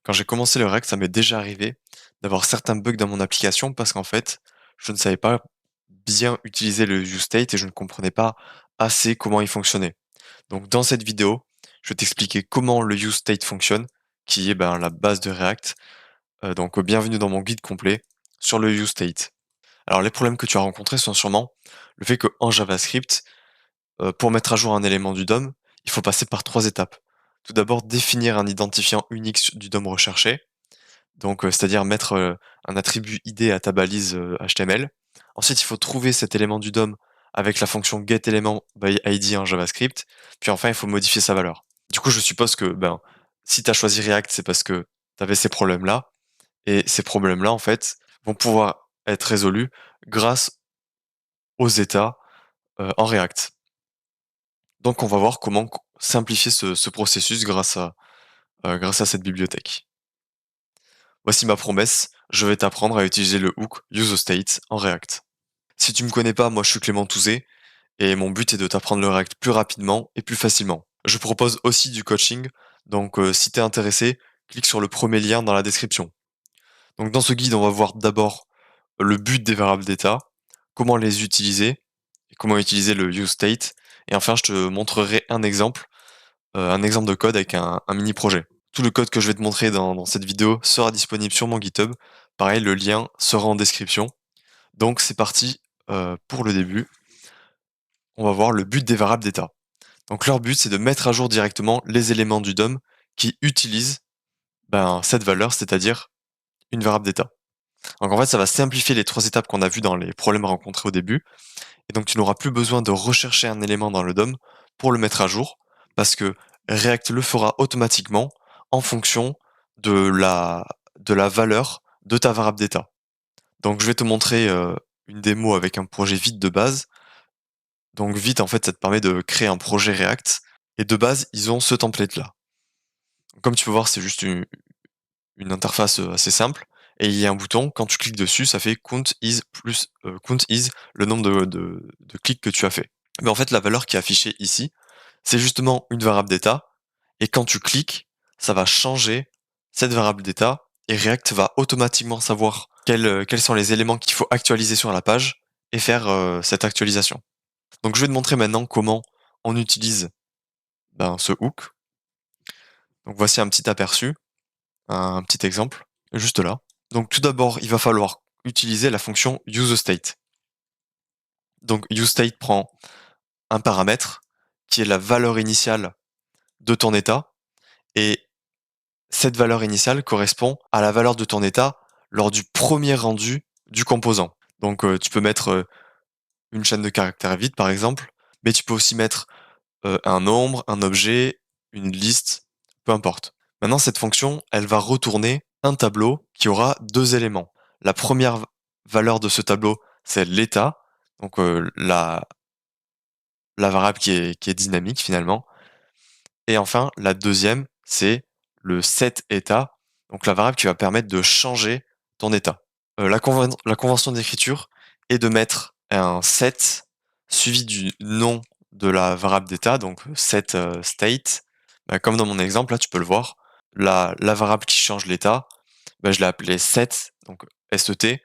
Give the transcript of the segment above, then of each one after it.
Quand j'ai commencé le React, ça m'est déjà arrivé d'avoir certains bugs dans mon application parce qu'en fait, je ne savais pas bien utiliser le useState et je ne comprenais pas assez comment il fonctionnait. Donc dans cette vidéo, je vais t'expliquer comment le useState fonctionne, qui est la base de React. Donc bienvenue dans mon guide complet sur le useState. Alors les problèmes que tu as rencontrés sont sûrement le fait qu'en JavaScript, pour mettre à jour un élément du DOM, il faut passer par 3 étapes. Tout d'abord, définir un identifiant unique du DOM recherché, donc c'est-à-dire mettre, un attribut ID à ta balise, HTML. Ensuite, il faut trouver cet élément du DOM avec la fonction getElementById en JavaScript. Puis enfin, il faut modifier sa valeur. Du coup, je suppose que, si tu as choisi React, c'est parce que tu avais ces problèmes-là et ces problèmes-là, en fait, vont pouvoir être résolus grâce aux états, en React. Donc on va voir comment simplifier ce processus grâce à cette bibliothèque. Voici ma promesse, je vais t'apprendre à utiliser le hook useState en React. Si tu me connais pas, moi je suis Clément Touzé et mon but est de t'apprendre le React plus rapidement et plus facilement. Je propose aussi du coaching, donc si t'es intéressé, clique sur le premier lien dans la description. Donc dans ce guide, on va voir d'abord le but des variables d'état, comment les utiliser, et comment utiliser le useState, et enfin je te montrerai un exemple de code avec un mini projet. Tout le code que je vais te montrer dans cette vidéo sera disponible sur mon GitHub. Pareil, le lien sera en description. Donc c'est parti pour le début. On va voir le but des variables d'état. Donc leur but, c'est de mettre à jour directement les éléments du DOM qui utilisent cette valeur, c'est-à-dire une variable d'état. Donc en fait, ça va simplifier les 3 étapes qu'on a vues dans les problèmes rencontrés au début. Et donc tu n'auras plus besoin de rechercher un élément dans le DOM pour le mettre à jour, parce que React le fera automatiquement en fonction de la valeur de ta variable d'état. Donc je vais te montrer une démo avec un projet vite de base. Donc vite, en fait, ça te permet de créer un projet React. Et de base, ils ont ce template-là. Comme tu peux voir, c'est juste une interface assez simple. Et il y a un bouton, quand tu cliques dessus, ça fait count is le nombre de clics que tu as fait. Mais en fait, la valeur qui est affichée ici, c'est justement une variable d'état. Et quand tu cliques, ça va changer cette variable d'état. Et React va automatiquement savoir quels sont les éléments qu'il faut actualiser sur la page et faire cette actualisation. Donc je vais te montrer maintenant comment on utilise ce hook. Donc voici un petit aperçu, un petit exemple, juste là. Donc tout d'abord, il va falloir utiliser la fonction useState. Donc useState prend un paramètre qui est la valeur initiale de ton état, et cette valeur initiale correspond à la valeur de ton état lors du premier rendu du composant. Donc tu peux mettre une chaîne de caractères vide par exemple, mais tu peux aussi mettre un nombre, un objet, une liste, peu importe. Maintenant, cette fonction, elle va retourner un tableau qui aura 2 éléments. La première valeur de ce tableau, c'est l'état, donc la variable qui est dynamique finalement. Et enfin, la deuxième, c'est le setEtat, donc la variable qui va permettre de changer ton état. La convention d'écriture est de mettre un set suivi du nom de la variable d'état, donc set state. Comme dans mon exemple, là tu peux le voir, la variable qui change l'état, je l'ai appelée set, donc set,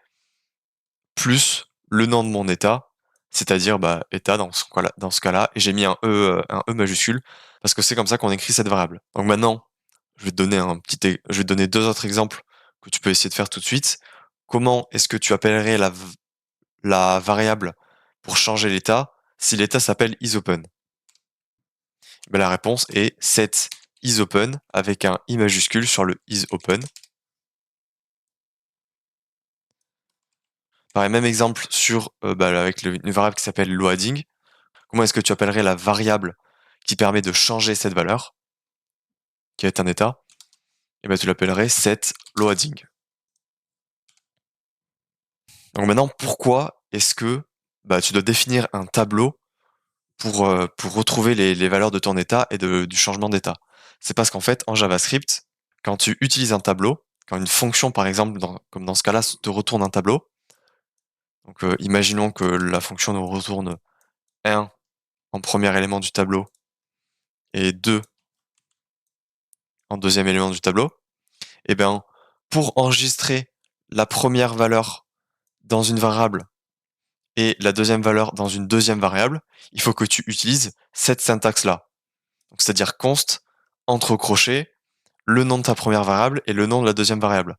plus le nom de mon état, c'est-à-dire état dans ce cas-là, et j'ai mis un E majuscule, parce que c'est comme ça qu'on écrit cette variable. Donc maintenant, je vais te donner je vais te donner 2 autres exemples que tu peux essayer de faire tout de suite. Comment est-ce que tu appellerais la variable pour changer l'état si l'état s'appelle isOpen? La réponse est set isOpen avec un I majuscule sur le isOpen. Pareil, même exemple sur avec une variable qui s'appelle loading. Comment est-ce que tu appellerais la variable qui permet de changer cette valeur, qui est un état? Et tu l'appellerais set loading. Donc maintenant, pourquoi est-ce que tu dois définir un tableau pour retrouver les valeurs de ton état et du changement d'état? C'est parce qu'en fait, en JavaScript, quand tu utilises un tableau, quand une fonction, par exemple, comme dans ce cas-là, te retourne un tableau, donc imaginons que la fonction nous retourne 1 en premier élément du tableau et 2 en deuxième élément du tableau, Eh bien, pour enregistrer la première valeur dans une variable et la deuxième valeur dans une deuxième variable, il faut que tu utilises cette syntaxe-là. Donc, c'est-à-dire const, entre crochets, le nom de ta première variable et le nom de la deuxième variable.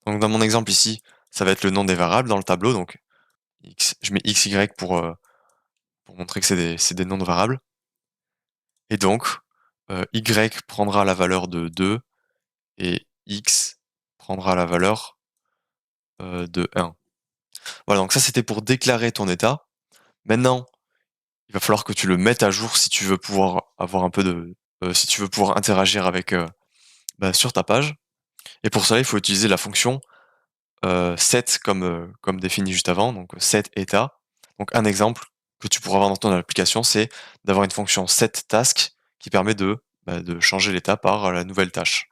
Donc, dans mon exemple ici, ça va être le nom des variables dans le tableau. Donc, je mets xy pour montrer que c'est des noms de variables. Et donc, y prendra la valeur de 2 et x prendra la valeur de 1. Voilà, donc ça c'était pour déclarer ton état. Maintenant, il va falloir que tu le mettes à jour si tu veux pouvoir avoir un peu de, si tu veux pouvoir interagir avec sur ta page. Et pour ça, il faut utiliser la fonction set comme défini juste avant, donc set état. Donc un exemple que tu pourras avoir dans ton application, c'est d'avoir une fonction set task qui permet de changer l'état par la nouvelle tâche.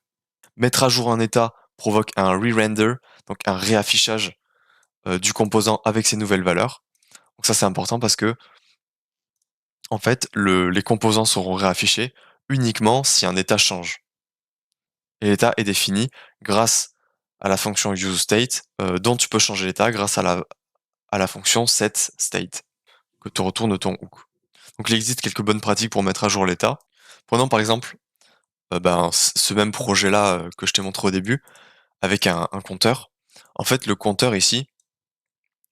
Mettre à jour un état provoque un re-render, donc un réaffichage du composant avec ses nouvelles valeurs. Donc ça c'est important parce que en fait les composants seront réaffichés uniquement si un état change. Et l'état est défini grâce à la fonction useState dont tu peux changer l'état grâce à la fonction setState que te retourne ton hook. Donc il existe quelques bonnes pratiques pour mettre à jour l'état. Prenons par exemple ce même projet-là que je t'ai montré au début avec un compteur. En fait, le compteur ici,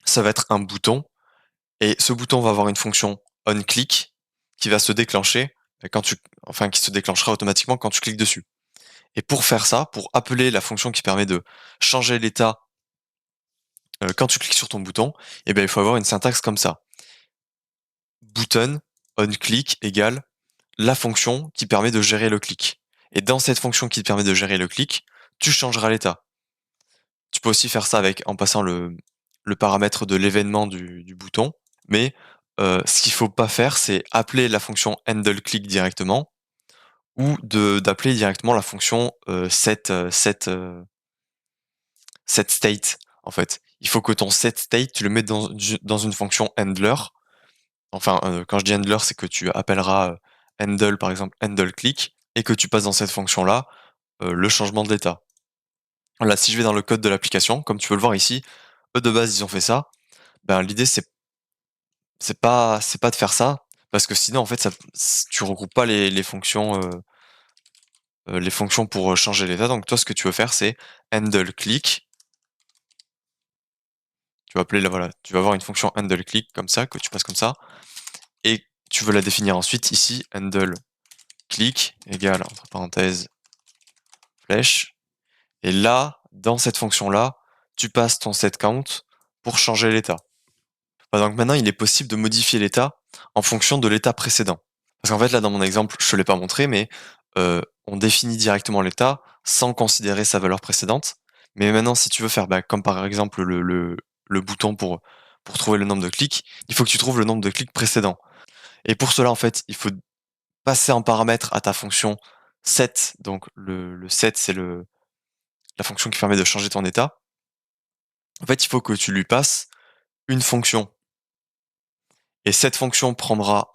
ça va être un bouton et ce bouton va avoir une fonction onClick qui va se déclencher quand tu, enfin qui se déclenchera automatiquement quand tu cliques dessus. Et pour faire ça, pour appeler la fonction qui permet de changer l'état quand tu cliques sur ton bouton, eh bien, il faut avoir une syntaxe comme ça. Button onClick égale la fonction qui permet de gérer le clic. Et dans cette fonction qui te permet de gérer le clic, tu changeras l'état. Tu peux aussi faire ça en passant le paramètre de l'événement du bouton, mais ce qu'il faut pas faire, c'est appeler la fonction handleClick directement ou d'appeler directement la fonction setState, en fait. Il faut que ton setState, tu le mettes dans une fonction handler. Enfin, quand je dis handler, c'est que tu appelleras handle, par exemple, handleClick, et que tu passes dans cette fonction-là le changement de l'état. Là, si je vais dans le code de l'application, comme tu peux le voir ici, eux de base ils ont fait ça. Ben l'idée c'est pas de faire ça parce que sinon en fait tu regroupes pas les fonctions pour changer l'état. Donc toi ce que tu veux faire c'est handle click. Tu vas appeler voilà, tu vas avoir une fonction handle click comme ça que tu passes comme ça et tu veux la définir ensuite ici handle click égale entre parenthèses flèche et là dans cette fonction là tu passes ton set count pour changer l'état. Donc maintenant, il est possible de modifier l'état en fonction de l'état précédent. Parce qu'en fait, là, dans mon exemple, je te l'ai pas montré, mais on définit directement l'état sans considérer sa valeur précédente. Mais maintenant, si tu veux faire, comme par exemple le bouton pour trouver le nombre de clics, il faut que tu trouves le nombre de clics précédent. Et pour cela, en fait, il faut passer en paramètre à ta fonction set. Donc le set, c'est la fonction qui permet de changer ton état. En fait, il faut que tu lui passes une fonction. Et cette fonction euh, prendra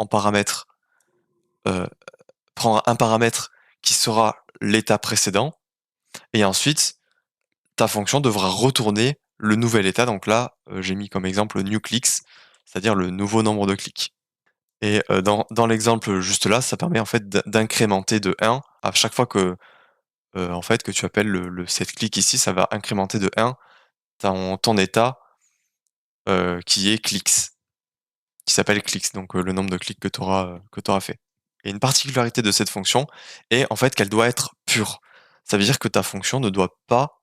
un paramètre qui sera l'état précédent, et ensuite, ta fonction devra retourner le nouvel état. Donc là, j'ai mis comme exemple new clicks, c'est-à-dire le nouveau nombre de clics. Et dans l'exemple juste là, ça permet en fait d'incrémenter de 1 à chaque fois en fait, que tu appelles le setClick ici, ça va incrémenter de 1 ton état qui est clicks, qui s'appelle clicks, donc le nombre de clics que tu auras fait. Et une particularité de cette fonction est en fait qu'elle doit être pure. Ça veut dire que ta fonction ne doit pas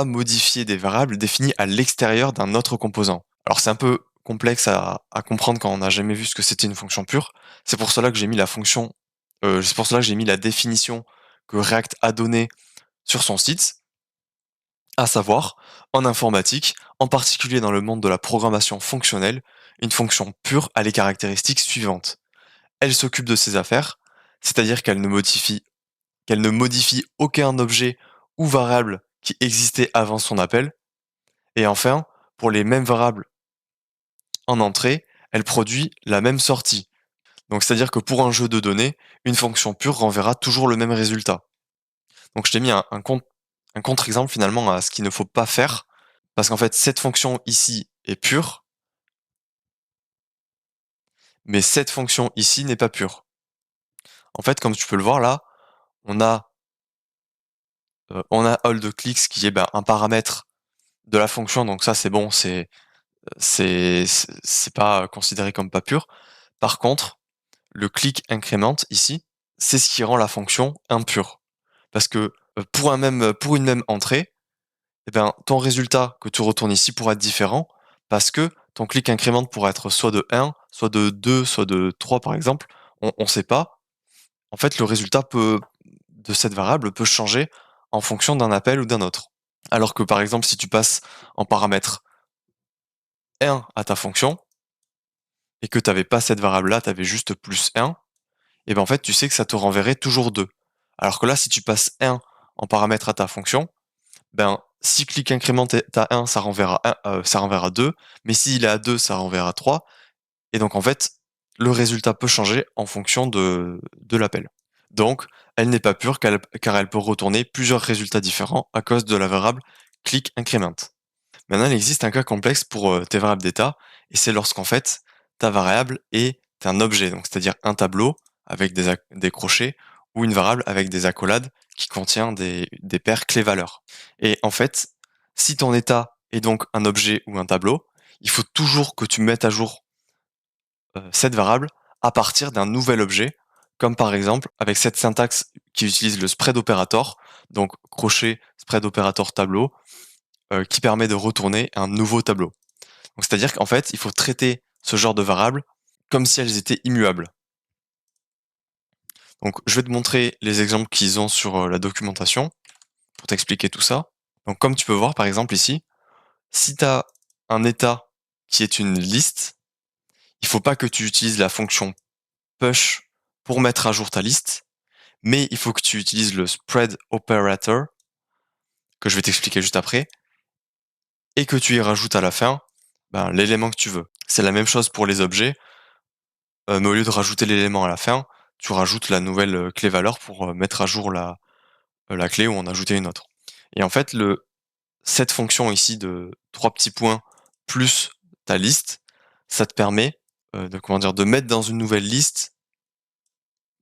modifier des variables définies à l'extérieur d'un autre composant. Alors c'est un peu complexe à comprendre quand on n'a jamais vu ce que c'était une fonction pure. C'est pour cela que j'ai mis c'est pour cela que j'ai mis la définition que React a donnée sur son site, à savoir, en informatique, en particulier dans le monde de la programmation fonctionnelle, une fonction pure a les caractéristiques suivantes. Elle s'occupe de ses affaires, c'est-à-dire qu'elle ne modifie aucun objet ou variable qui existait avant son appel. Et enfin, pour les mêmes variables en entrée, elle produit la même sortie. Donc c'est-à-dire que pour un jeu de données, une fonction pure renverra toujours le même résultat. Donc je t'ai mis un contre-exemple finalement à ce qu'il ne faut pas faire, parce qu'en fait cette fonction ici est pure, mais cette fonction ici n'est pas pure. En fait, comme tu peux le voir là, on a, holdClicks qui est un paramètre de la fonction, donc ça c'est bon, c'est pas considéré comme pas pur. Par contre, le click increment ici, c'est ce qui rend la fonction impure. Parce que pour une même entrée, eh ben, ton résultat que tu retournes ici pourra être différent parce que ton click increment pourra être soit de 1, soit de 2, soit de 3 par exemple. On ne sait pas. En fait, le résultat de cette variable peut changer en fonction d'un appel ou d'un autre. Alors que par exemple, si tu passes en paramètre 1 à ta fonction et que tu n'avais pas cette variable-là, tu avais juste plus 1, et ben en fait, tu sais que ça te renverrait toujours 2. Alors que là, si tu passes 1 en paramètre à ta fonction, ben, si click increment est à 1, ça renverra 2, mais s'il est à 2, ça renverra 3. Et donc en fait, le résultat peut changer en fonction de l'appel. Donc, elle n'est pas pure car elle peut retourner plusieurs résultats différents à cause de la variable click increment. Maintenant, il existe un cas complexe pour tes variables d'état, et c'est lorsqu'en fait, ta variable est un objet, donc c'est-à-dire un tableau avec des crochets, ou une variable avec des accolades qui contient des paires clés-valeurs. Et en fait, si ton état est donc un objet ou un tableau, il faut toujours que tu mettes à jour cette variable à partir d'un nouvel objet, comme par exemple avec cette syntaxe qui utilise le spread operator, donc crochet, spread operator tableau, qui permet de retourner un nouveau tableau. Donc c'est-à-dire qu'en fait, il faut traiter ce genre de variables comme si elles étaient immuables. Donc je vais te montrer les exemples qu'ils ont sur la documentation pour t'expliquer tout ça. Donc comme tu peux voir par exemple ici, si tu as un état qui est une liste, il faut pas que tu utilises la fonction push pour mettre à jour ta liste, mais il faut que tu utilises le spread operator, que je vais t'expliquer juste après, et que tu y rajoutes à la fin l'élément que tu veux. C'est la même chose pour les objets, mais au lieu de rajouter l'élément à la fin, tu rajoutes la nouvelle clé valeur pour mettre à jour la clé ou en ajouter une autre. Et en fait, cette fonction ici de 3 petits points plus ta liste, ça te permet de mettre dans une nouvelle liste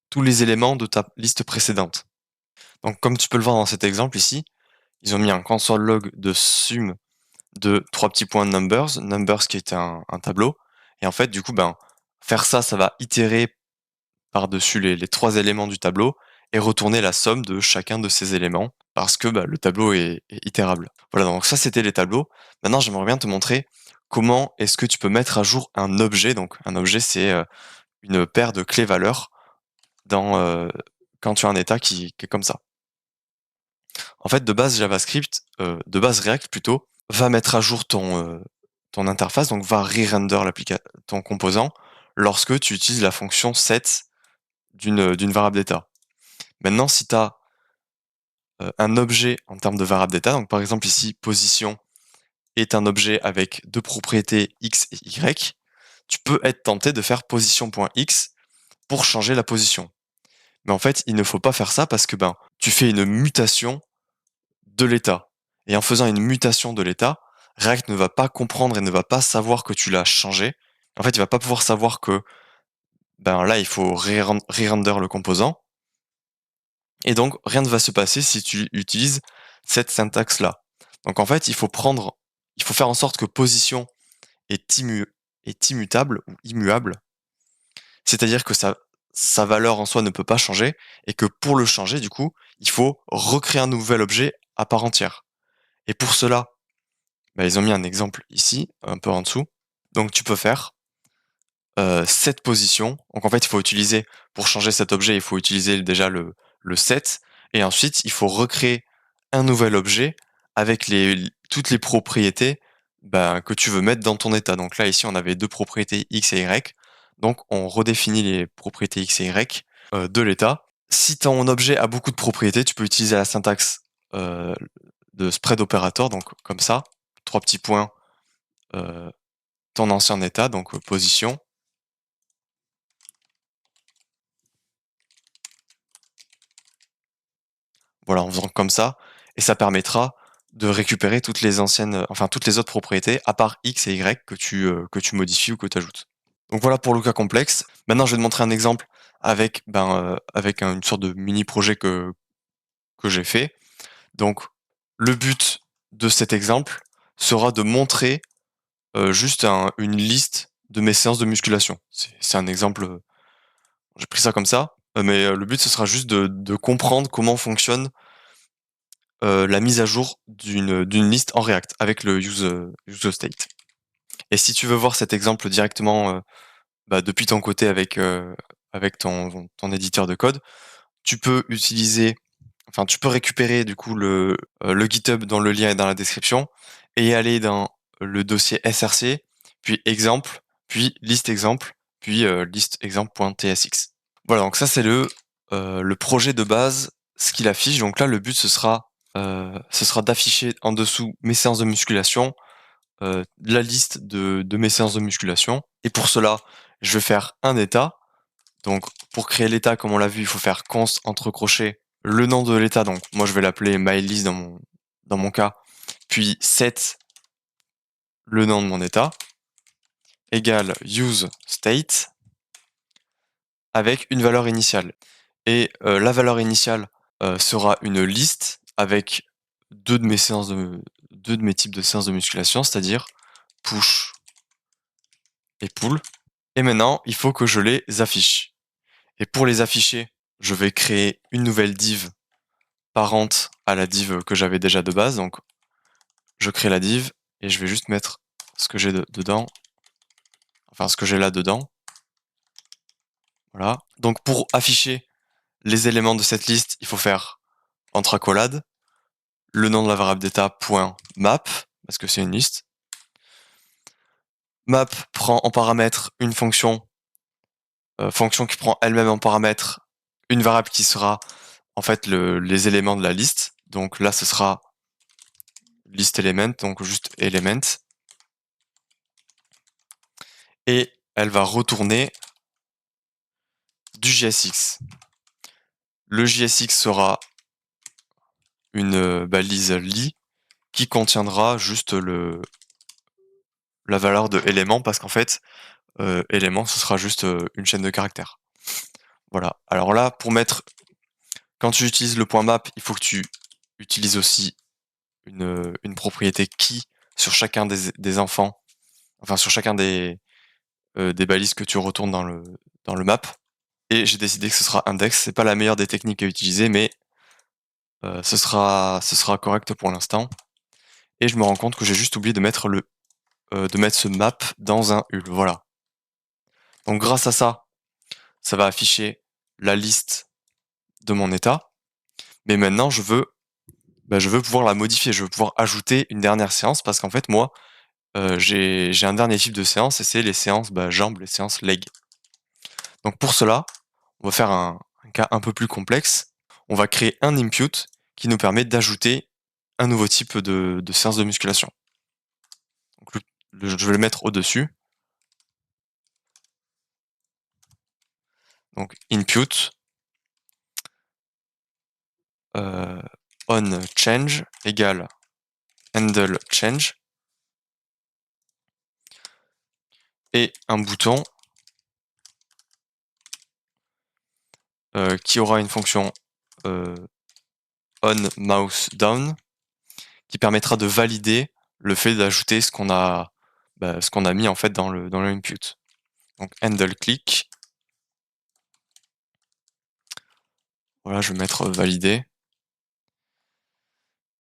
tous les éléments de ta liste précédente. Donc comme tu peux le voir dans cet exemple ici, ils ont mis un console log de sum de 3 petits points numbers qui est un tableau. Et en fait, du coup, faire ça, ça va itérer par-dessus les 3 éléments du tableau et retourner la somme de chacun de ces éléments parce que le tableau est itérable. Voilà, donc ça c'était les tableaux. Maintenant, j'aimerais bien te montrer comment est-ce que tu peux mettre à jour un objet. Donc un objet, c'est une paire de clés-valeurs quand tu as un état qui est comme ça. En fait, de base JavaScript, de base React plutôt, va mettre à jour ton interface, donc va re-render ton composant lorsque tu utilises la fonction set d'une variable d'état. Maintenant, si tu as un objet en termes de variable d'état, donc par exemple ici, position est un objet avec 2 propriétés x et y, tu peux être tenté de faire position.x pour changer la position. Mais en fait, il ne faut pas faire ça parce que tu fais une mutation de l'état. Et en faisant une mutation de l'état, React ne va pas comprendre et ne va pas savoir que tu l'as changé. En fait, il va pas pouvoir savoir que là, il faut re-render le composant. Et donc, rien ne va se passer si tu utilises cette syntaxe-là. Donc en fait, il faut faire en sorte que position est immutable ou immuable. C'est-à-dire que sa valeur en soi ne peut pas changer et que pour le changer, du coup, il faut recréer un nouvel objet à part entière. Et pour cela, ils ont mis un exemple ici, un peu en dessous. Donc tu peux faire cette position. Donc en fait, pour changer cet objet, il faut utiliser déjà le set. Et ensuite, il faut recréer un nouvel objet avec toutes les propriétés que tu veux mettre dans ton état. Donc là, ici, on avait 2 propriétés x et y. Donc on redéfinit les propriétés x et y de l'état. Si ton objet a beaucoup de propriétés, tu peux utiliser la syntaxe euh, de spread operator, donc comme ça, 3 petits points, ton ancien état, donc position. Voilà, en faisant comme ça, et ça permettra de récupérer toutes les anciennes, enfin toutes les autres propriétés, à part X et Y que tu modifies ou que tu ajoutes. Donc voilà pour le cas complexe. Maintenant, je vais te montrer un exemple avec, avec une sorte de mini projet que j'ai fait. Donc, le but de cet exemple sera de montrer juste une liste de mes séances de musculation. C'est un exemple, j'ai pris ça comme ça, mais le but ce sera juste de comprendre comment fonctionne la mise à jour d'une liste en React avec le useState. Et si tu veux voir cet exemple directement depuis ton côté avec ton éditeur de code, tu peux utiliser, enfin tu peux récupérer du coup le GitHub dont le lien est dans la description et aller dans le dossier src, puis exemple, puis liste exemple, puis liste exemple.tsx. Voilà, donc ça c'est le projet de base, ce qu'il affiche. Donc là, le but ce sera d'afficher en dessous mes séances de musculation, la liste de mes séances de musculation. Et pour cela, je vais faire un état. Donc pour créer l'état, comme on l'a vu, il faut faire const entre crochets le nom de l'état. Donc moi je vais l'appeler mylist dans mon cas. Puis set le nom de mon état égale use state avec une valeur initiale. Et la valeur initiale sera une liste avec deux de mes types de séances de musculation, c'est-à-dire push et pull. Et maintenant, il faut que je les affiche. Et pour les afficher, je vais créer une nouvelle div parente à la div que j'avais déjà de base. Donc, je crée la div et je vais juste mettre ce que j'ai dedans, enfin ce que j'ai là dedans. Voilà. Donc, pour afficher les éléments de cette liste, il faut faire entre accolades le nom de la variable d'état.map, parce que c'est une liste. Map prend en paramètre une fonction qui prend elle-même en paramètre une variable qui sera en fait les éléments de la liste. Donc là, ce sera list element, donc juste element. Et elle va retourner du JSX. Le JSX sera une balise li qui contiendra juste la valeur de élément parce qu'en fait, élément, ce sera juste une chaîne de caractères. Voilà. Alors là, quand tu utilises le point map, il faut que tu utilises aussi une propriété key sur chacun des enfants, enfin sur chacun des balises que tu retournes dans le map. Et j'ai décidé que ce sera index. C'est pas la meilleure des techniques à utiliser, mais ce sera correct pour l'instant. Et je me rends compte que j'ai juste oublié de mettre de mettre ce map dans un hul. Voilà. Donc grâce à ça, ça va afficher la liste de mon état. Mais maintenant, je veux pouvoir la modifier. Je veux pouvoir ajouter une dernière séance parce qu'en fait, moi, j'ai un dernier type de séance et c'est les séances jambes, les séances legs. Donc pour cela, on va faire un cas un peu plus complexe. On va créer un impute qui nous permet d'ajouter un nouveau type de séance de musculation. Donc je vais le mettre au-dessus. Donc input on change égale handle change et un bouton qui aura une fonction on mouse down qui permettra de valider le fait d'ajouter ce qu'on a mis en fait dans le input. Donc handle click. Voilà, je vais mettre valider.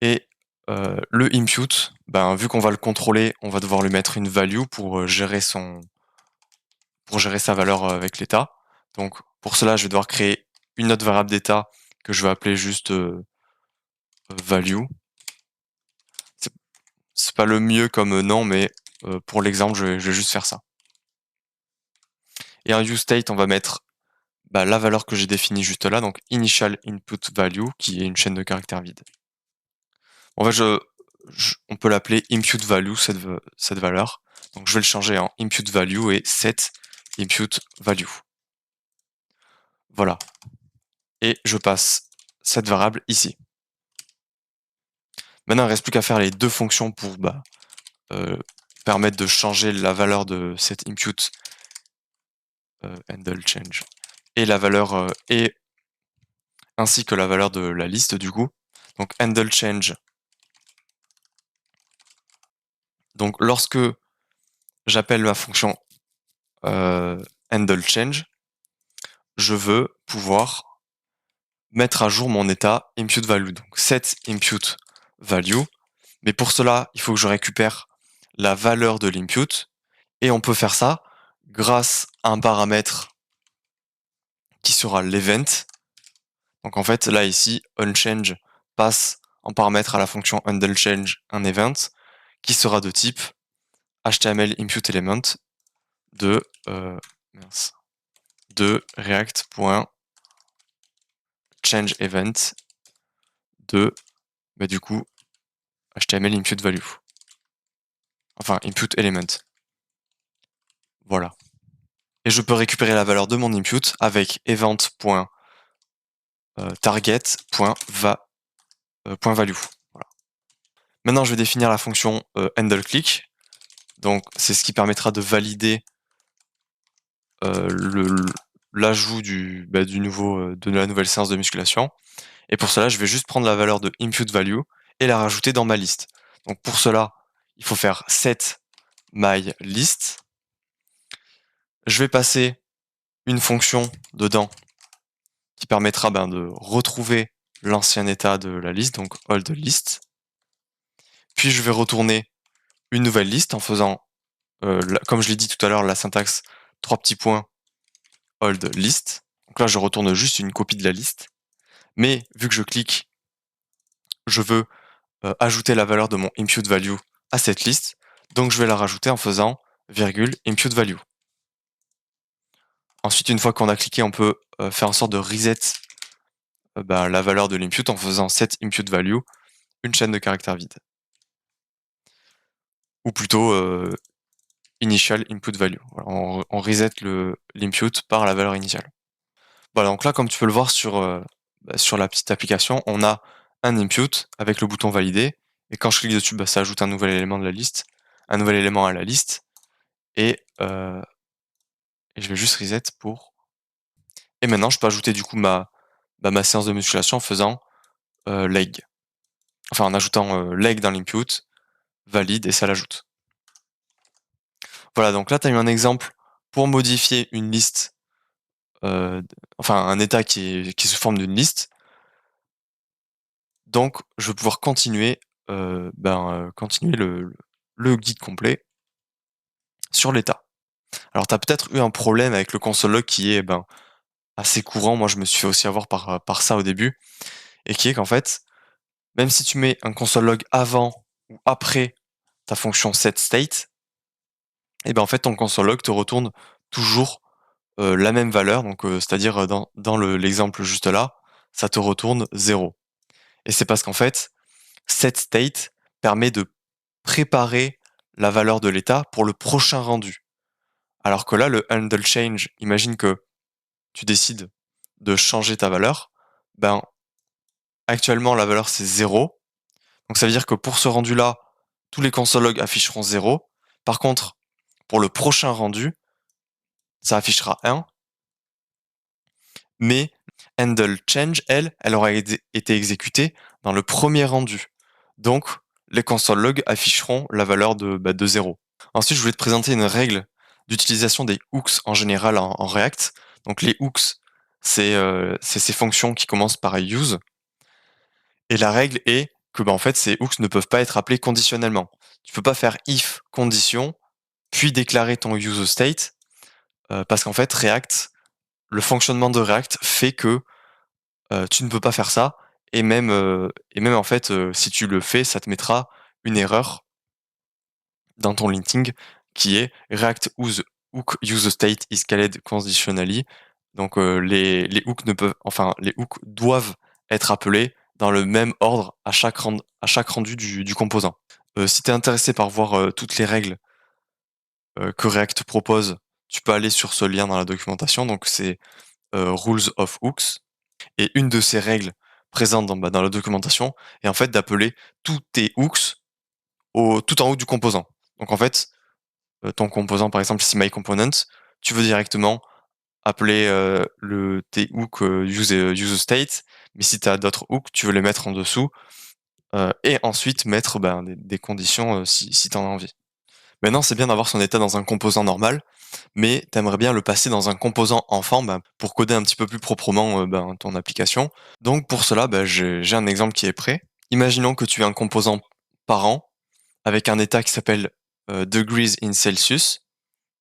Et le input, vu qu'on va le contrôler, on va devoir lui mettre une value pour gérer sa valeur avec l'état. Donc pour cela, je vais devoir créer une autre variable d'état que je vais appeler juste value. C'est pas le mieux comme nom, mais pour l'exemple, je vais juste faire ça. Et un useState, on va mettre la valeur que j'ai définie juste là, donc initial input value, qui est une chaîne de caractères vide. En fait, on peut l'appeler impute value, cette valeur. Donc je vais le changer en impute value et set impute value. Voilà. Et je passe cette variable ici. Maintenant, il reste plus qu'à faire les deux fonctions pour permettre de changer la valeur de cette impute handle change et la valeur et ainsi que la valeur de la liste du coup. Donc handle change. Donc lorsque j'appelle ma fonction handle change, je veux pouvoir mettre à jour mon état impute value. Donc set impute value. Mais pour cela, il faut que je récupère la valeur de l'input. Et on peut faire ça grâce à un paramètre qui sera l'event. Donc en fait, là ici, onChange passe en paramètre à la fonction handleChange un event qui sera de type HTML input element de, de react.changeEvent de du coup HTML input value. Enfin, input element. Voilà. Et je peux récupérer la valeur de mon input avec event.target.value. Voilà. Maintenant, je vais définir la fonction handleClick. Donc, c'est ce qui permettra de valider l'ajout du nouveau de la nouvelle séance de musculation. Et pour cela, je vais juste prendre la valeur de input value et la rajouter dans ma liste. Donc pour cela, il faut faire set my list. Je vais passer une fonction dedans qui permettra de retrouver l'ancien état de la liste, donc old list. Puis je vais retourner une nouvelle liste en faisant, comme je l'ai dit tout à l'heure, la syntaxe 3 petits points old list. Donc là, je retourne juste une copie de la liste. Mais vu que je clique, je veux ajouter la valeur de mon input value à cette liste. Donc je vais la rajouter en faisant virgule input value. Ensuite, une fois qu'on a cliqué, on peut faire en sorte de reset la valeur de l'input en faisant set input value, une chaîne de caractères vide. Ou plutôt initial input value. Voilà, on reset l'input par la valeur initiale. Voilà, donc là, comme tu peux le voir sur la petite application, on a un input avec le bouton valider. Et quand je clique dessus, ça ajoute un nouvel élément de la liste, un nouvel élément à la liste. Et je vais juste reset pour. Et maintenant, je peux ajouter du coup ma séance de musculation en faisant leg. Enfin, en ajoutant leg dans l'input, valide et ça l'ajoute. Voilà, donc là, tu as eu un exemple pour modifier une liste, enfin un état qui est sous forme d'une liste. Donc, je vais pouvoir continuer, continuer le guide complet sur l'état. Alors, tu as peut-être eu un problème avec le console log qui est assez courant. Moi, je me suis fait aussi avoir par ça au début. Et qui est qu'en fait, même si tu mets un console log avant ou après ta fonction setState, et en fait, ton console log te retourne toujours la même valeur. Donc, c'est-à-dire dans l'exemple juste là, ça te retourne 0. Et c'est parce qu'en fait, setState permet de préparer la valeur de l'état pour le prochain rendu. Alors que là, le handle change, imagine que tu décides de changer ta valeur, actuellement la valeur c'est 0. Donc ça veut dire que pour ce rendu-là, tous les console logs afficheront 0. Par contre, pour le prochain rendu, ça affichera 1. Mais handle change, elle aura été exécutée dans le premier rendu. Donc, les console logs afficheront la valeur de 0. Ensuite, je voulais te présenter une règle d'utilisation des hooks en général en React. Donc les hooks, c'est ces fonctions qui commencent par use. Et la règle est que en fait, ces hooks ne peuvent pas être appelés conditionnellement. Tu peux pas faire if condition, puis déclarer ton use state, parce qu'en fait, React, le fonctionnement de React fait que tu ne peux pas faire ça. Et même en fait, si tu le fais, ça te mettra une erreur dans ton linting qui est React hook use state is called conditionally. Donc les hooks les hooks doivent être appelés dans le même ordre à chaque rendu du composant. Si tu es intéressé par voir toutes les règles que React propose, tu peux aller sur ce lien dans la documentation. Donc c'est Rules of Hooks. Et une de ces règles présentes dans la documentation et en fait d'appeler tous tes hooks tout en haut du composant. Donc en fait, ton composant, par exemple, si myComponent, tu veux directement appeler tes hooks useState, mais si tu as d'autres hooks, tu veux les mettre en dessous et ensuite mettre des conditions si tu en as envie. Maintenant, c'est bien d'avoir son état dans un composant normal, mais tu aimerais bien le passer dans un composant enfant pour coder un petit peu plus proprement ton application. Donc pour cela, j'ai un exemple qui est prêt. Imaginons que tu aies un composant parent avec un état qui s'appelle degrees in Celsius,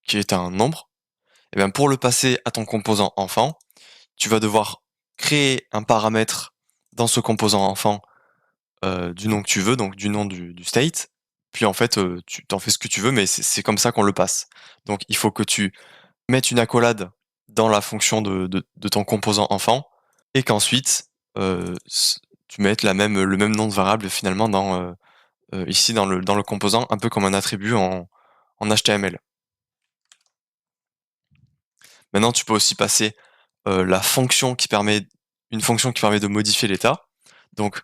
qui est un nombre. Et bien pour le passer à ton composant enfant, tu vas devoir créer un paramètre dans ce composant enfant du nom que tu veux, donc du nom du state. Puis en fait, tu t'en fais ce que tu veux, mais c'est comme ça qu'on le passe. Donc il faut que tu mettes une accolade dans la fonction de ton composant enfant et qu'ensuite tu mettes le même nom de variable finalement ici dans le composant, un peu comme un attribut en HTML. Maintenant, tu peux aussi passer une fonction qui permet de modifier l'état. Donc,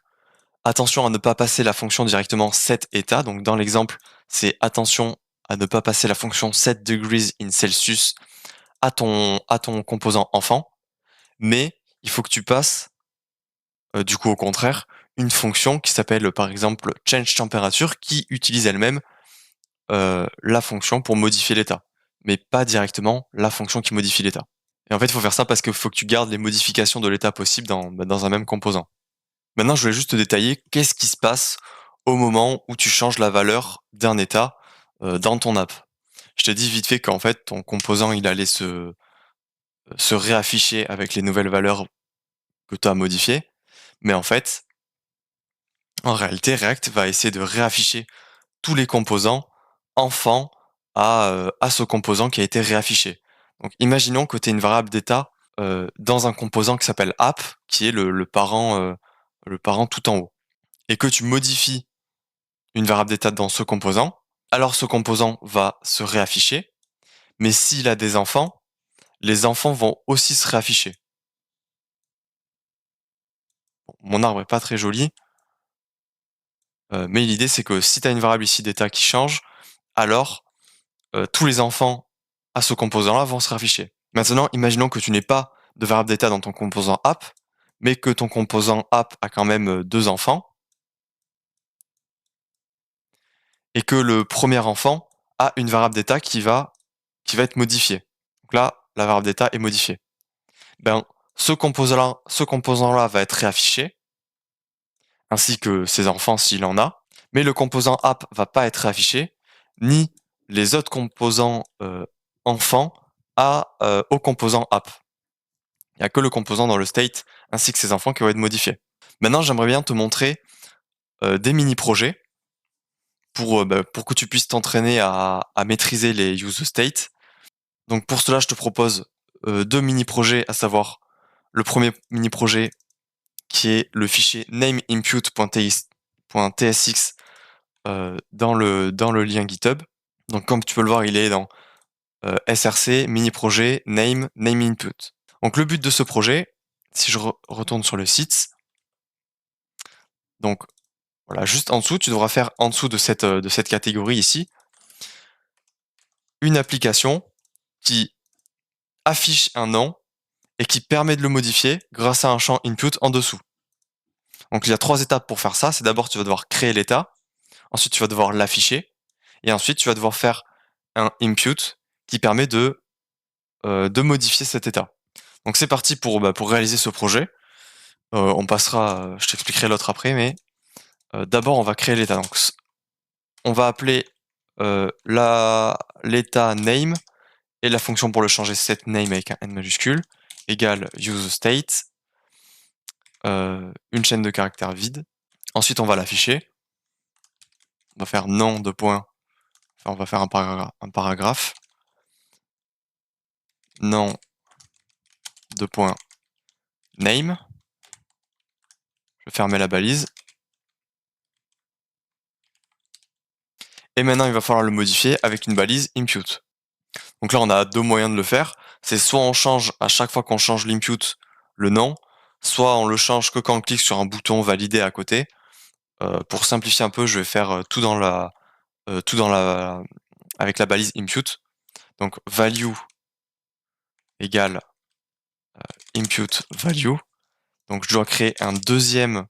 attention à ne pas passer la fonction directement setEtat. Donc, dans l'exemple, c'est attention à ne pas passer la fonction setDegrees in Celsius à ton composant enfant. Mais il faut que tu passes, du coup, au contraire, une fonction qui s'appelle, par exemple, changeTemperature, qui utilise elle-même la fonction pour modifier l'état, mais pas directement la fonction qui modifie l'état. Et en fait, il faut faire ça parce qu'il faut que tu gardes les modifications de l'état possibles dans un même composant. Maintenant, je voulais juste te détailler qu'est-ce qui se passe au moment où tu changes la valeur d'un état dans ton app. Je t'ai dit vite fait qu'en fait, ton composant, il allait se réafficher avec les nouvelles valeurs que tu as modifiées. Mais en fait, en réalité, React va essayer de réafficher tous les composants enfants à ce composant qui a été réaffiché. Donc, imaginons que tu aies une variable d'état dans un composant qui s'appelle app, qui est le parent tout en haut, et que tu modifies une variable d'état dans ce composant, alors ce composant va se réafficher, mais s'il a des enfants, les enfants vont aussi se réafficher. Bon, mon arbre est pas très joli, mais l'idée c'est que si tu as une variable ici d'état qui change, alors tous les enfants à ce composant-là vont se réafficher. Maintenant, imaginons que tu n'aies pas de variable d'état dans ton composant app, mais que ton composant app a quand même deux enfants, et que le premier enfant a une variable d'état qui va être modifiée. Donc là, la variable d'état est modifiée. Ben, ce composant-là va être réaffiché, ainsi que ses enfants s'il en a, mais le composant app va pas être réaffiché, ni les autres composants enfants au composant app. Il n'y a que le composant dans le state ainsi que ses enfants qui vont être modifiés. Maintenant, j'aimerais bien te montrer des mini-projets pour que tu puisses t'entraîner à maîtriser les use state. Donc pour cela, je te propose deux mini-projets, à savoir le premier mini-projet qui est le fichier nameinput.tsx dans le lien GitHub. Donc comme tu peux le voir, il est dans src, mini-projet, nameinput. Donc le but de ce projet, si je retourne sur le site, donc voilà, juste en dessous, tu devras faire en dessous de cette catégorie ici, une application qui affiche un nom et qui permet de le modifier grâce à un champ input en dessous. Donc il y a trois étapes pour faire ça. C'est d'abord tu vas devoir créer l'état, ensuite tu vas devoir l'afficher, et ensuite tu vas devoir faire un input qui permet de modifier cet état. Donc c'est parti pour réaliser ce projet. On passera, je t'expliquerai l'autre après, mais d'abord on va créer l'état. Donc on va appeler l'état name et la fonction pour le changer setName avec un N majuscule égale useState, une chaîne de caractères vide. Ensuite on va l'afficher. On va faire nom de point. Enfin, on va faire un paragraphe. Nom de point name. Je vais fermer la balise. Et maintenant, il va falloir le modifier avec une balise impute. Donc là, on a deux moyens de le faire. C'est soit on change à chaque fois qu'on change l'input le nom, soit on le change que quand on clique sur un bouton valider à côté. Pour simplifier un peu, je vais faire tout dans la avec la balise impute. Donc value égale impute value. Donc je dois créer un deuxième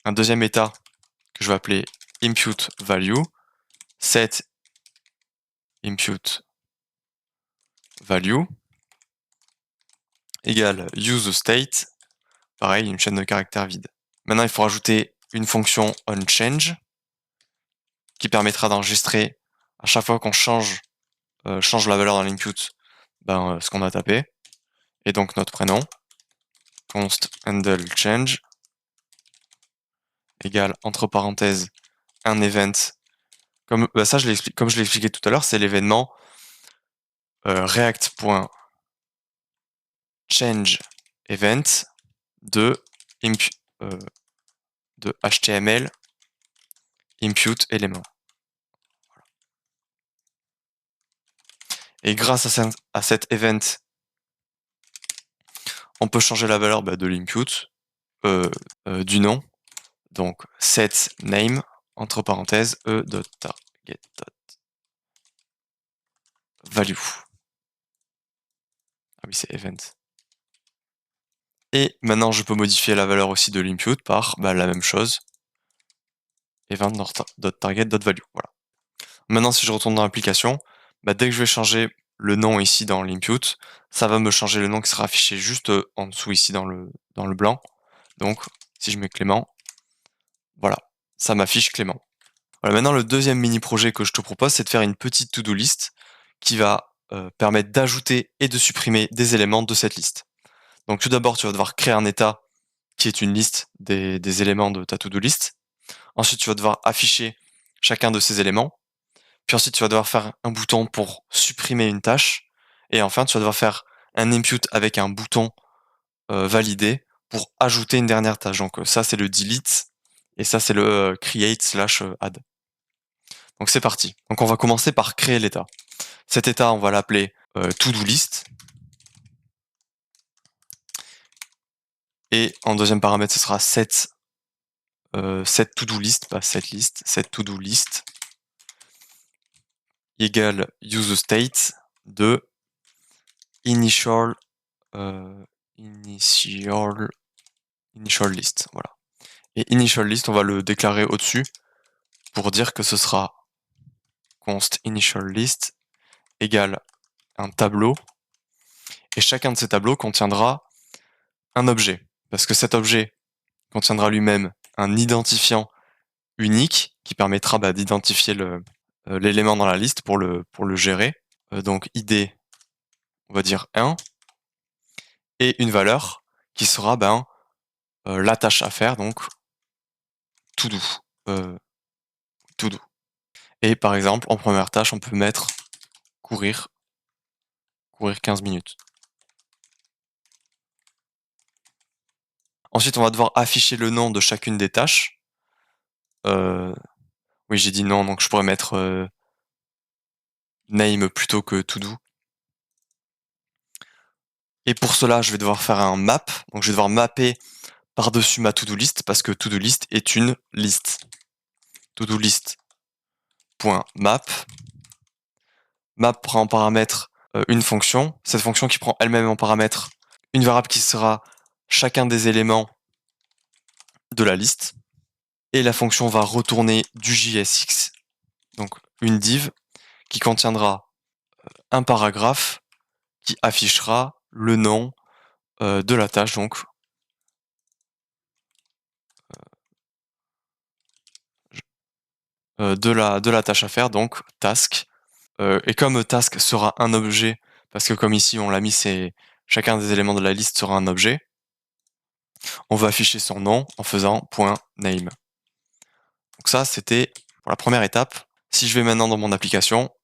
état que je vais appeler impute value, set impute value égale use state, pareil, une chaîne de caractères vide. Maintenant, il faut rajouter une fonction onChange qui permettra d'enregistrer à chaque fois qu'on change la valeur dans l'input, ce qu'on a tapé. Et donc notre prénom, const handle change, égale entre parenthèses un event. Comme ça, comme je l'ai expliqué tout à l'heure, c'est l'événement react.change event de HTML impute element. Et grâce à cet event, on peut changer la valeur de l'input, du nom. Donc set name entre parenthèses e.target.value. Ah oui, c'est event. Et maintenant, je peux modifier la valeur aussi de l'input par la même chose, event.target.value. Voilà. Maintenant, si je retourne dans l'application, dès que je vais changer le nom ici dans l'input, ça va me changer le nom qui sera affiché juste en dessous ici dans le blanc. Donc, si je mets Clément, voilà, ça m'affiche Clément. Voilà, maintenant, le deuxième mini-projet que je te propose, c'est de faire une petite to-do list qui va permettre d'ajouter et de supprimer des éléments de cette liste. Donc tout d'abord, tu vas devoir créer un état qui est une liste des éléments de ta to-do list. Ensuite, tu vas devoir afficher chacun de ces éléments. Puis ensuite, tu vas devoir faire un bouton pour supprimer une tâche. Et enfin, tu vas devoir faire un impute avec un bouton validé pour ajouter une dernière tâche. Donc ça, c'est le delete et ça, c'est le create/add. Donc c'est parti. Donc on va commencer par créer l'état. Cet état, on va l'appeler to-do list. Et en deuxième paramètre, ce sera set to-do list, pas set list, set to-do list égale use state de initial list. Voilà. Et initial list, on va le déclarer au-dessus pour dire que ce sera const initial list égale un tableau. Et chacun de ces tableaux contiendra un objet. Parce que cet objet contiendra lui-même un identifiant unique qui permettra d'identifier l'élément dans la liste pour le gérer. Donc id, on va dire 1, et une valeur qui sera la tâche à faire, donc to do. To do. Et par exemple, en première tâche, on peut mettre courir 15 minutes. Ensuite, on va devoir afficher le nom de chacune des tâches. Oui, j'ai dit non, donc je pourrais mettre name plutôt que to do. Et pour cela, je vais devoir faire un map. Donc je vais devoir mapper par-dessus ma to-do list parce que to-do list est une liste. To-do list.map. Map prend en paramètre une fonction. Cette fonction qui prend elle-même en paramètre une variable qui sera chacun des éléments de la liste. Et la fonction va retourner du JSX, donc une div qui contiendra un paragraphe qui affichera le nom de la tâche, donc de la tâche à faire, donc task. Et comme task sera un objet, parce que comme ici on l'a mis, c'est chacun des éléments de la liste sera un objet, on va afficher son nom en faisant .name. Donc ça, c'était pour la première étape. Si je vais maintenant dans mon application,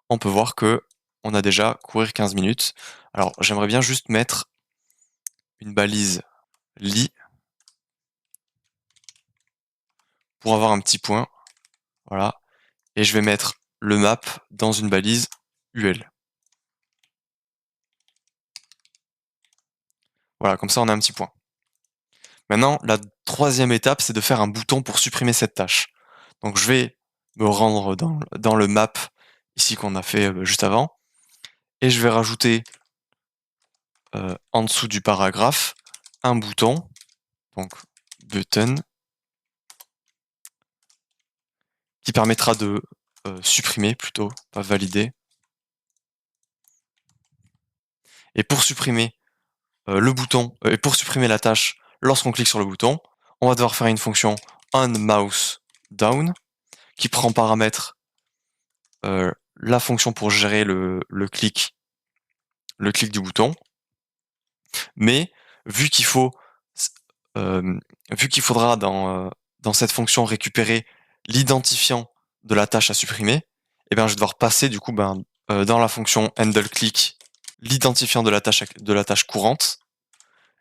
on peut voir que on a déjà courir 15 minutes. Alors j'aimerais bien juste mettre une balise lit pour avoir un petit point. Voilà. Et je vais mettre le map dans une balise UL. Voilà, comme ça on a un petit point. Maintenant, la troisième étape, c'est de faire un bouton pour supprimer cette tâche. Donc je vais me rendre dans le map ici qu'on a fait juste avant, et je vais rajouter en dessous du paragraphe un bouton, donc button, qui permettra de supprimer plutôt, pas valider. Et pour supprimer le bouton, et pour supprimer la tâche lorsqu'on clique sur le bouton, on va devoir faire une fonction onMouseDown qui prend en paramètre la fonction pour gérer le clic du bouton. Mais vu qu'il faut, vu qu'il faudra dans cette fonction récupérer l'identifiant de la tâche à supprimer, eh bien je vais devoir passer du coup dans la fonction handleClick l'identifiant de la tâche courante.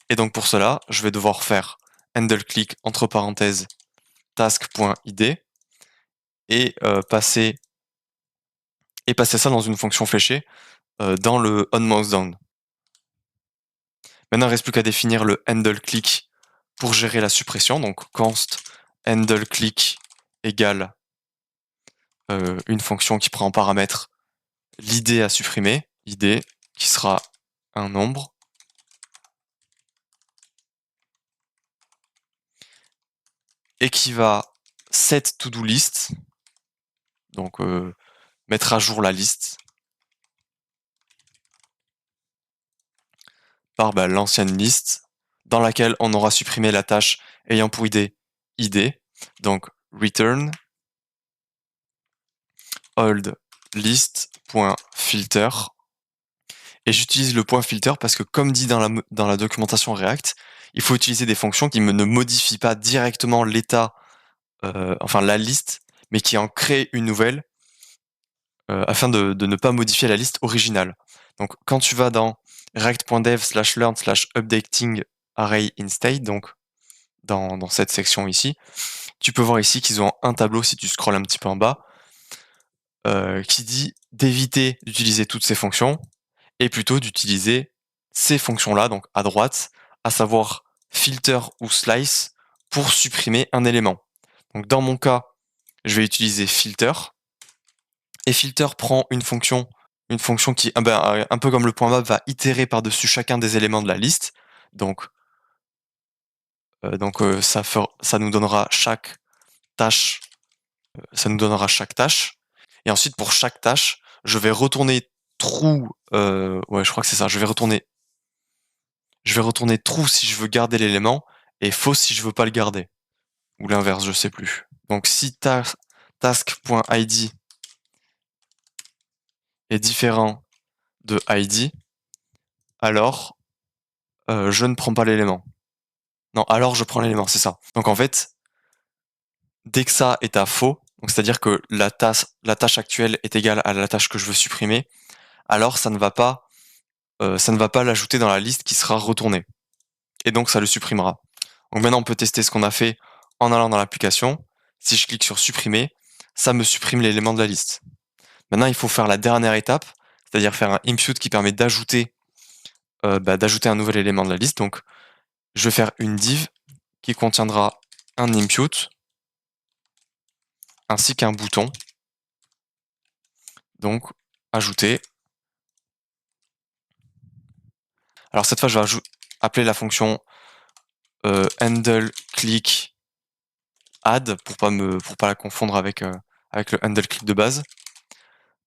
Et donc pour cela, je vais devoir faire handleClick entre parenthèses task.id et passer ça dans une fonction fléchée dans le onMouseDown. Maintenant, il ne reste plus qu'à définir le handleClick pour gérer la suppression. Donc const handleClick égale une fonction qui prend en paramètre l'id à supprimer, id qui sera un nombre, et qui va set to-do list, donc mettre à jour la liste par l'ancienne liste dans laquelle on aura supprimé la tâche ayant pour id, donc return old list.filter. Et j'utilise le point filter parce que comme dit dans la documentation React, il faut utiliser des fonctions qui ne modifient pas directement l'état, enfin la liste, mais qui en créent une nouvelle afin de ne pas modifier la liste originale. Donc quand tu vas dans react.dev/learn/updating array in state, donc dans cette section ici, tu peux voir ici qu'ils ont un tableau, si tu scrolles un petit peu en bas, qui dit d'éviter d'utiliser toutes ces fonctions et plutôt d'utiliser ces fonctions-là, donc à droite, à savoir filter ou slice pour supprimer un élément. Donc dans mon cas, je vais utiliser filter, et filter prend une fonction qui, un peu comme le point map, va itérer par-dessus chacun des éléments de la liste. Donc ça nous donnera chaque tâche. Et ensuite, pour chaque tâche, je vais retourner true. Ouais, je crois que c'est ça. Je vais retourner true si je veux garder l'élément et false si je veux pas le garder. Ou l'inverse, je sais plus. Donc si task.id est différent de id, alors je ne prends pas l'élément. Non, alors je prends l'élément, c'est ça. Donc en fait, dès que ça est à faux, c'est-à-dire que la tâche actuelle est égale à la tâche que je veux supprimer, alors ça ne va pas l'ajouter dans la liste qui sera retournée. Et donc ça le supprimera. Donc maintenant on peut tester ce qu'on a fait en allant dans l'application. Si je clique sur supprimer, ça me supprime l'élément de la liste. Maintenant il faut faire la dernière étape, c'est-à-dire faire un impute qui permet d'ajouter un nouvel élément de la liste. Donc je vais faire une div qui contiendra un impute ainsi qu'un bouton. Donc ajouter. Alors cette fois je vais appeler la fonction handle click add pour pas la confondre avec le handle click de base.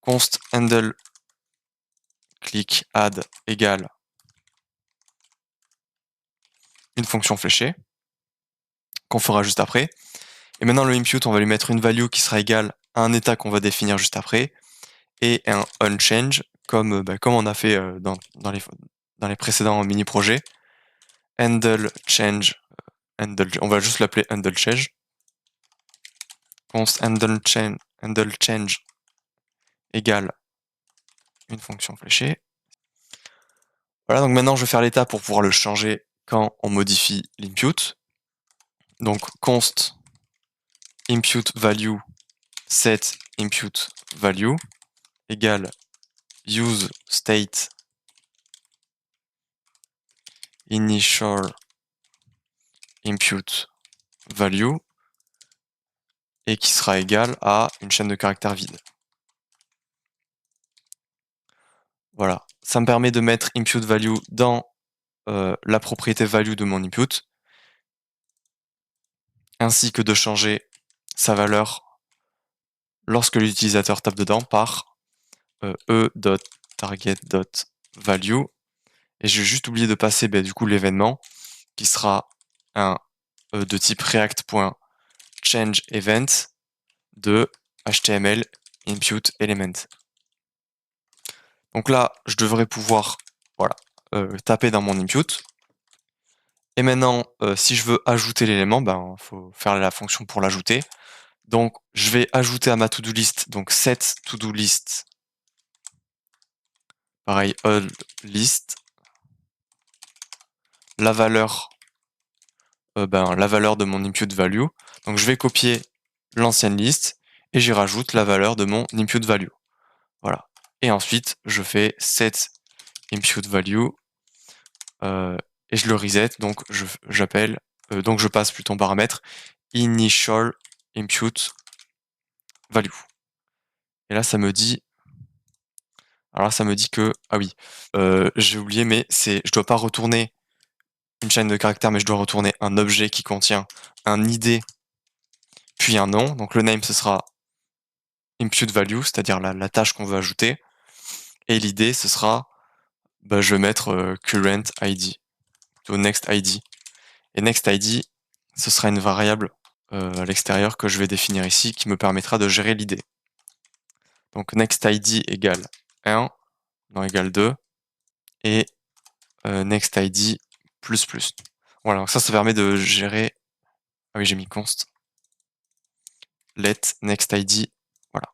Const handle click add égale une fonction fléchée qu'on fera juste après. Et maintenant le impute, on va lui mettre une value qui sera égale à un état qu'on va définir juste après et un onChange comme on a fait dans les précédents mini-projets. Handle change, on va juste l'appeler handle change. Const handle change égale une fonction fléchée. Voilà, donc maintenant je vais faire l'état pour pouvoir le changer quand on modifie l'impute. Donc const impute value set impute value égale use state initial input value et qui sera égal à une chaîne de caractères vide. Voilà, ça me permet de mettre input value dans la propriété value de mon input, ainsi que de changer sa valeur lorsque l'utilisateur tape dedans par e.target.value. Et j'ai juste oublié de passer du coup l'événement qui sera un de type react.changeEvent de HTML input element. Donc là, je devrais pouvoir taper dans mon input. Et maintenant, si je veux ajouter l'élément, faut faire la fonction pour l'ajouter. Donc, je vais ajouter à ma to-do list, donc set to-do list, pareil, all list, la valeur de mon input value. Donc, je vais copier l'ancienne liste et j'y rajoute la valeur de mon input value. Voilà. Et ensuite, je fais set input value et je le reset. Donc, je passe plutôt en paramètre initial input value. Et là, ça me dit que, ah oui, j'ai oublié, mais je dois pas retourner une chaîne de caractères, mais je dois retourner un objet qui contient un ID, puis un nom. Donc le name, ce sera input value, c'est-à-dire la tâche qu'on veut ajouter. Et l'ID, ce sera, je vais mettre current ID, plutôt next ID. Et next ID, ce sera une variable à l'extérieur que je vais définir ici, qui me permettra de gérer l'ID. Donc next ID égale 1, non égale 2, et next ID plus plus. Voilà, donc ça permet de gérer. Ah oui, j'ai mis const. Let next ID. Voilà.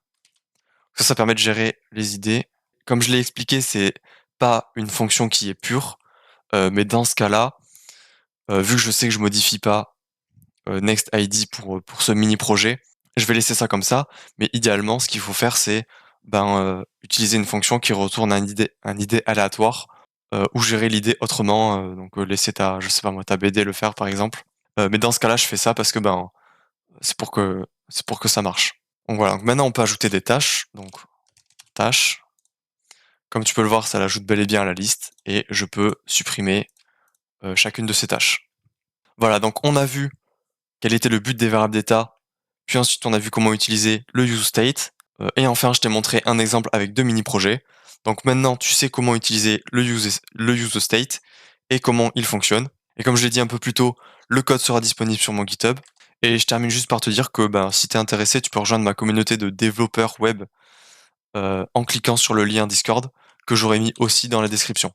Ça permet de gérer les idées. Comme je l'ai expliqué, c'est pas une fonction qui est pure, mais dans ce cas-là, vu que je sais que je modifie pas next ID pour ce mini projet, je vais laisser ça comme ça. Mais idéalement, ce qu'il faut faire, c'est utiliser une fonction qui retourne un ID aléatoire ou gérer l'idée autrement. Donc laisser je sais pas moi, ta BD le faire par exemple. Mais dans ce cas-là, je fais ça parce que c'est pour que ça marche. Donc voilà. Donc maintenant, on peut ajouter des tâches. Donc tâches. Comme tu peux le voir, ça l'ajoute bel et bien à la liste et je peux supprimer chacune de ces tâches. Voilà. Donc on a vu quel était le but des variables d'état. Puis ensuite, on a vu comment utiliser le useState. Et enfin, je t'ai montré un exemple avec 2 mini-projets. Donc maintenant, tu sais comment utiliser le useState et comment il fonctionne. Et comme je l'ai dit un peu plus tôt, le code sera disponible sur mon GitHub. Et je termine juste par te dire que si tu es intéressé, tu peux rejoindre ma communauté de développeurs web en cliquant sur le lien Discord que j'aurai mis aussi dans la description.